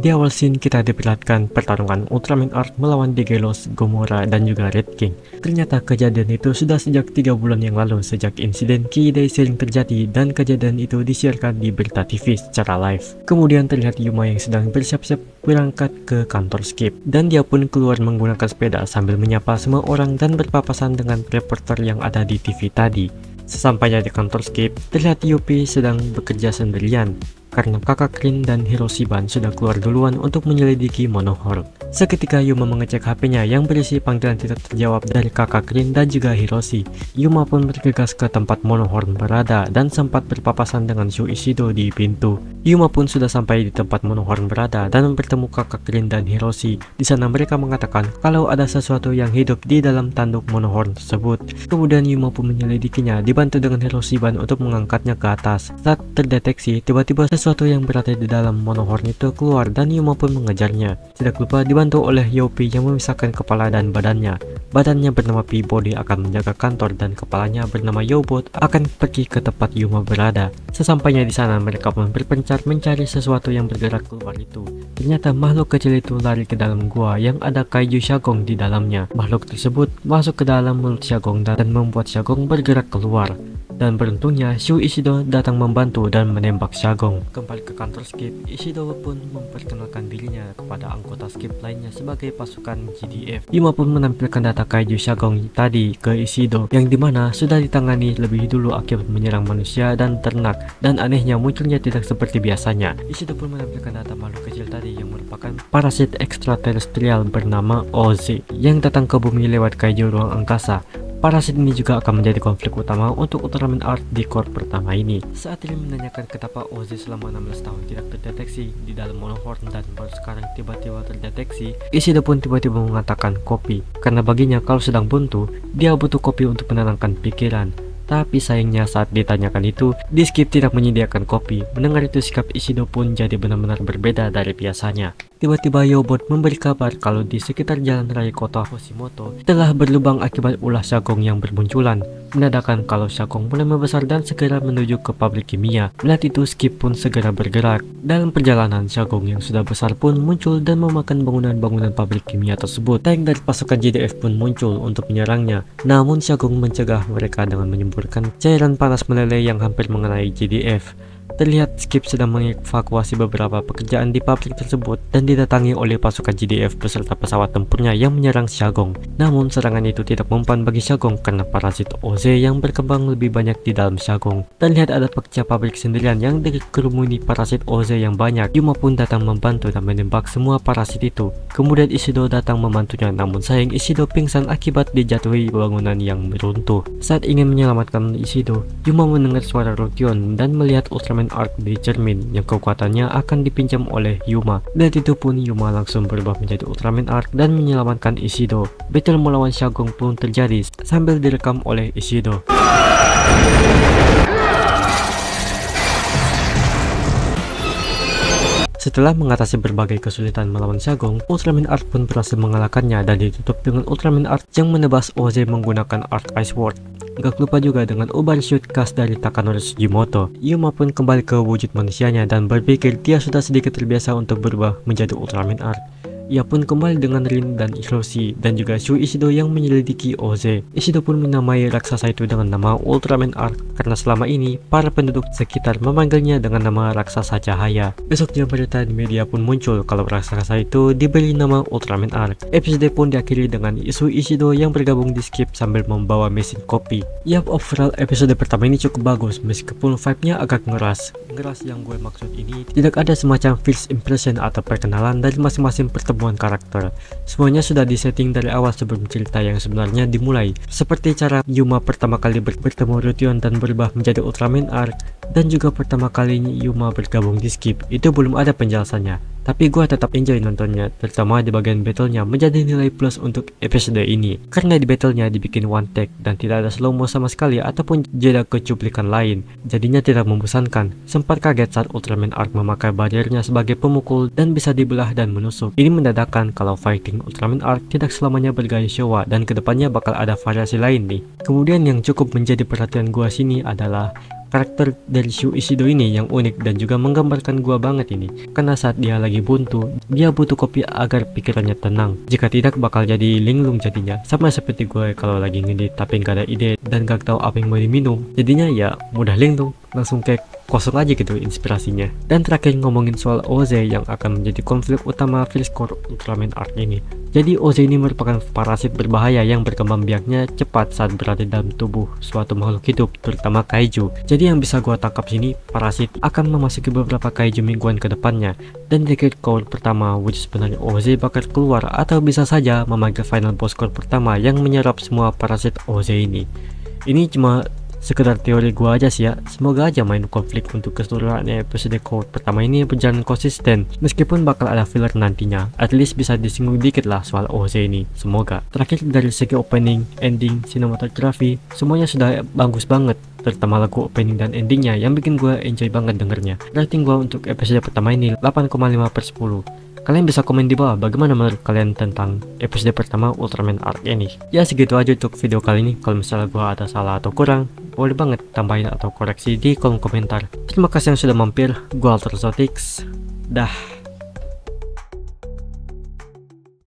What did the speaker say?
Di awal scene kita diperlihatkan pertarungan Ultraman Arc melawan Degelos, Gomora, dan juga Red King. Ternyata kejadian itu sudah sejak 3 bulan yang lalu sejak insiden Kidai sering terjadi dan kejadian itu disiarkan di berita TV secara live. Kemudian terlihat Yuma yang sedang bersiap-siap berangkat ke kantor Skip, dan dia pun keluar menggunakan sepeda sambil menyapa semua orang dan berpapasan dengan reporter yang ada di TV tadi. Sesampainya di kantor Skip, terlihat Yuppie sedang bekerja sendirian karena kakak Rin dan Hiroshiban sudah keluar duluan untuk menyelidiki Monohorn. Seketika Yuma mengecek HP-nya yang berisi panggilan tidak terjawab dari kakak Rin dan juga Hiroshi. Yuma pun bergegas ke tempat Monohorn berada dan sempat berpapasan dengan Shu Ishido di pintu. Yuma pun sudah sampai di tempat Monohorn berada dan bertemu kakak Rin dan Hiroshi. Di sana mereka mengatakan kalau ada sesuatu yang hidup di dalam tanduk Monohorn tersebut. Kemudian Yuma pun menyelidikinya dibantu dengan Hiroshiban untuk mengangkatnya ke atas. Saat terdeteksi, tiba-tiba sesuatu yang berada di dalam Monohorn itu keluar dan Yuma pun mengejarnya. Tidak lupa dibantu oleh Yopi yang memisahkan kepala dan badannya. Badannya bernama P-Body akan menjaga kantor dan kepalanya bernama Yobot akan pergi ke tempat Yuma berada. Sesampainya di sana mereka pun berpencar mencari sesuatu yang bergerak keluar itu. Ternyata makhluk kecil itu lari ke dalam gua yang ada kaiju Shagong di dalamnya. Makhluk tersebut masuk ke dalam mulut Shagong dan membuat Shagong bergerak keluar. Dan beruntungnya Shu Ishido datang membantu dan menembak Shagong. Kembali ke kantor Skip, Ishido pun memperkenalkan dirinya kepada anggota Skip lainnya sebagai pasukan GDF. Yuma pun menampilkan data kaiju Shagong tadi ke Ishido, yang dimana sudah ditangani lebih dulu akibat menyerang manusia dan ternak, dan anehnya munculnya tidak seperti biasanya. Ishido pun menampilkan data makhluk kecil tadi yang merupakan parasit ekstraterestrial bernama OZ yang datang ke bumi lewat kaiju ruang angkasa. Parasit ini juga akan menjadi konflik utama untuk Ultraman Arc di core pertama ini. Saat Rin menanyakan kenapa OZ selama 16 tahun tidak terdeteksi di dalam Monohorn dan baru sekarang tiba-tiba terdeteksi, Ishido pun tiba-tiba mengatakan kopi, karena baginya kalau sedang buntu, dia butuh kopi untuk menenangkan pikiran. Tapi sayangnya saat ditanyakan itu, di Skip tidak menyediakan kopi. Mendengar itu sikap Ishido pun jadi benar-benar berbeda dari biasanya. Tiba-tiba Yobot memberi kabar kalau di sekitar jalan raya kota Hoshimoto telah berlubang akibat ulah Shagong yang bermunculan. Menandakan kalau Shagong mulai membesar dan segera menuju ke pabrik kimia. Melihat itu Skip pun segera bergerak. Dalam perjalanan Shagong yang sudah besar pun muncul dan memakan bangunan-bangunan pabrik kimia tersebut. Tank dari pasukan JDF pun muncul untuk menyerangnya. Namun Shagong mencegah mereka dengan menyemburkan cairan panas meleleh yang hampir mengenai JDF. Terlihat Skip sedang mengevakuasi beberapa pekerjaan di pabrik tersebut dan didatangi oleh pasukan JDF beserta pesawat tempurnya yang menyerang Shagong. Namun serangan itu tidak mempan bagi Shagong karena parasit OZ yang berkembang lebih banyak di dalam Shagong. Terlihat ada pekerja pabrik sendirian yang dikerumuni parasit OZ yang banyak. Yuma pun datang membantu dan menembak semua parasit itu. Kemudian Ishido datang membantunya, namun sayang Ishido pingsan akibat dijatuhi bangunan yang runtuh. Saat ingin menyelamatkan Ishido, Yuma mendengar suara Rotion dan melihat Ultraman Arc di cermin yang kekuatannya akan dipinjam oleh Yuma. Dan itu pun Yuma langsung berubah menjadi Ultraman Arc dan menyelamatkan Ishido. Battle melawan Shagong pun terjadi sambil direkam oleh Ishido. Setelah mengatasi berbagai kesulitan melawan Shagong, Ultraman Arc pun berhasil mengalahkannya dan ditutup dengan Ultraman Arc yang menebas OZ menggunakan Arc Ice Sword. Gak lupa juga dengan overshoot khas dari Takanori Sugimoto. Yuma pun kembali ke wujud manusianya dan berpikir dia sudah sedikit terbiasa untuk berubah menjadi Ultraman Arc. Ia pun kembali dengan Rin dan Hiroshi dan juga Shu Ishido yang menyelidiki OZ. Ishido pun menamai raksasa itu dengan nama Ultraman Arc karena selama ini para penduduk sekitar memanggilnya dengan nama raksasa cahaya. Besoknya berita di media pun muncul kalau raksasa itu diberi nama Ultraman Arc. Episode pun diakhiri dengan Shu Ishido yang bergabung di Skip sambil membawa mesin kopi. Yap, overall episode pertama ini cukup bagus meskipun vibe-nya agak ngeras. Ngeras yang gue maksud ini tidak ada semacam first impression atau perkenalan dari masing-masing pertemuan karakter. Semuanya sudah disetting dari awal sebelum cerita yang sebenarnya dimulai. Seperti cara Yuma pertama kali bertemu Rotion dan berubah menjadi Ultraman Arc, dan juga pertama kali Yuma bergabung di Skip. Itu belum ada penjelasannya. Tapi gua tetap enjoy nontonnya, terutama di bagian battlenya menjadi nilai plus untuk episode ini. Karena di battlenya dibikin one take dan tidak ada slow mo sama sekali ataupun jeda ke cuplikan lain. Jadinya tidak membosankan. Sempat kaget saat Ultraman Arc memakai bariernya sebagai pemukul dan bisa dibelah dan menusuk. Ini mendadakan kalau fighting Ultraman Arc tidak selamanya bergaya Showa dan kedepannya bakal ada variasi lain nih. Kemudian yang cukup menjadi perhatian gua sini adalah karakter dari Shu Ishido ini yang unik dan juga menggambarkan gua banget ini. Karena saat dia lagi buntu, dia butuh kopi agar pikirannya tenang. Jika tidak bakal jadi linglung jadinya. Sama seperti gue kalau lagi ngedit tapi gak ada ide dan gak tahu apa yang mau diminum. Jadinya ya mudah linglung, langsung kayak kosong aja gitu inspirasinya. Dan terakhir ngomongin soal Oze yang akan menjadi konflik utama First Core Ultraman Arc ini. Jadi Oze ini merupakan parasit berbahaya yang berkembang biaknya cepat saat berada dalam tubuh suatu makhluk hidup, terutama kaiju. Jadi yang bisa gua tangkap sini, parasit akan memasuki beberapa kaiju mingguan ke depannya. Dan di Great Core pertama, which sebenarnya Oze bakal keluar atau bisa saja memanggil final boss core pertama yang menyerap semua parasit Oze ini. Ini cuma sekedar teori gua aja sih ya. Semoga aja main konflik untuk keseluruhan episode Core pertama ini berjalan konsisten, meskipun bakal ada filler nantinya. At least bisa disinggung dikit lah soal Oze ini, semoga. Terakhir dari segi opening, ending, cinematography, semuanya sudah bagus banget, terutama lagu opening dan endingnya yang bikin gue enjoy banget dengernya. Rating gue untuk episode pertama ini 8,5/10. Kalian bisa komen di bawah bagaimana menurut kalian tentang episode pertama Ultraman Arc ini. Ya segitu aja untuk video kali ini. Kalau misalnya gue ada salah atau kurang, boleh banget tambahin atau koreksi di kolom komentar. Terima kasih yang sudah mampir. Gue Alterzotix. Dah.